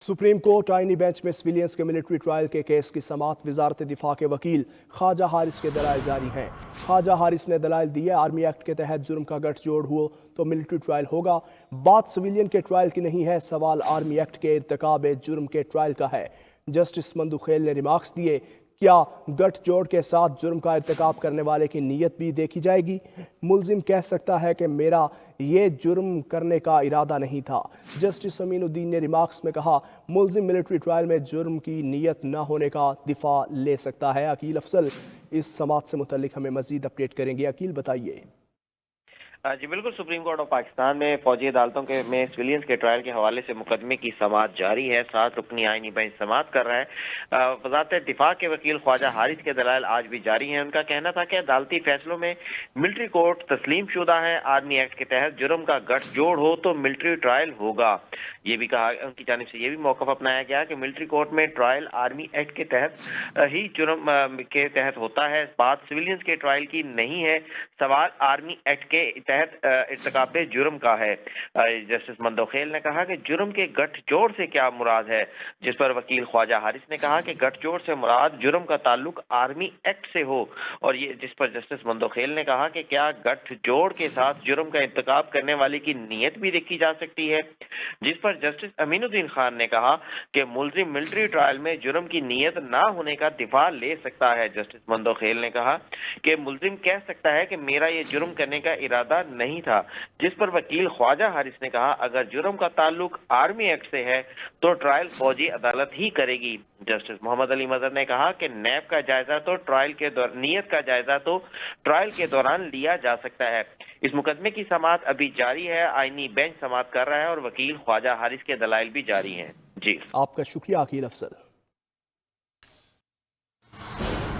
Supreme court आईनी bench में civilians के मिलिट्री ट्रायल के केस की समाअत वजारत दिफा के वकील ख्वाजा हारिस के दलाइल जारी हैं। ख्वाजा हारिस ने दलाइल दिए, आर्मी एक्ट के तहत जुर्म का गठजोड़ हो तो मिलिट्री ट्रायल होगा। बात सिविलियन के ट्रायल की नहीं है, सवाल आर्मी एक्ट के इर्तिकाब जुर्म के ट्रायल का है। जस्टिस मंदुखेल ने रिमार्क्स दिए, क्या गठजोड़ के साथ जुर्म का इर्तिकाब करने वाले की नीयत भी देखी जाएगी? मुल्जिम कह सकता है कि मेरा ये जुर्म करने का इरादा नहीं था। जस्टिस अमीनुद्दीन ने रिमार्क्स में कहा, मुल्जिम मिलिट्री ट्रायल में जुर्म की नीयत न होने का दिफा ले सकता है। अकील अफसल इस समात से मुतल्लिक हमें मजीद अपडेट करेंगे। अकील बताइए। जी बिल्कुल, सुप्रीम कोर्ट ऑफ पाकिस्तान में फौजी अदालतों के में सिविलियंस के ट्रायल के हवाले से मुकदमे की समाअत जारी है। 7 रुकनी आईनी बेंच समाअत कर रहा है। वजारत दिफा के वकील ख्वाजा हारिस के दलाइल आज भी जारी हैं। उनका कहना था कि अदालती फैसलों में मिलिट्री कोर्ट तस्लीम शुदा है। आर्मी एक्ट के तहत जुर्म का गठजोड़ हो तो मिलिट्री ट्रायल होगा। ये भी कहा, उनकी जानिब से ये भी मौक़िफ़ अपनाया गया कि मिलिट्री कोर्ट में ट्रायल आर्मी एक्ट के तहत ही जुर्म के तहत होता है। बात सिविलियंस के ट्रायल की नहीं है, सवाल आर्मी एक्ट के तहत इर्तिकाब जुर्म का है। जस्टिस मंदोखेल ने कहा कि जुर्म के गठजोड़ से क्या मुराद है, जिस पर वकील ख्वाजा हारिस ने कहा कि गठजोड़ से मुराद जुर्म का ताल्लुक आर्मी एक्ट से हो, और ये जिस पर जस्टिस मंदोखेल ने कहा कि क्या गठजोड़ के साथ जुर्म का इर्तिकाब करने वाले की नीयत भी देखी जा सकती है, जिस पर जस्टिस अमीनुद्दीन खान ने कहा कि मुल्जिम मिलिट्री ट्रायल में जुर्म की नीयत ना होने का दिफा ले सकता है। जस्टिस मंदोखेल ने कहा कि मुल्जिम कह सकता है कि मेरा ये जुर्म करने का इरादा नहीं था, जिस पर वकील ख्वाजा हारिस ने कहा अगर जुर्म का ताल्लुक आर्मी एक्ट से है तो ट्रायल फौजी अदालत ही करेगी। जस्टिस मोहम्मद अली मजहर ने कहा कि नैब का जायजा तो ट्रायल के नीयत का जायजा तो ट्रायल के दौरान लिया जा सकता है। इस मुकदमे की समाअत अभी जारी है। आईनी बेंच समाअत कर रहा है और वकील ख्वाजा हारिस के दलाइल भी जारी हैं। जी, आपका शुक्रिया अकील अफसल।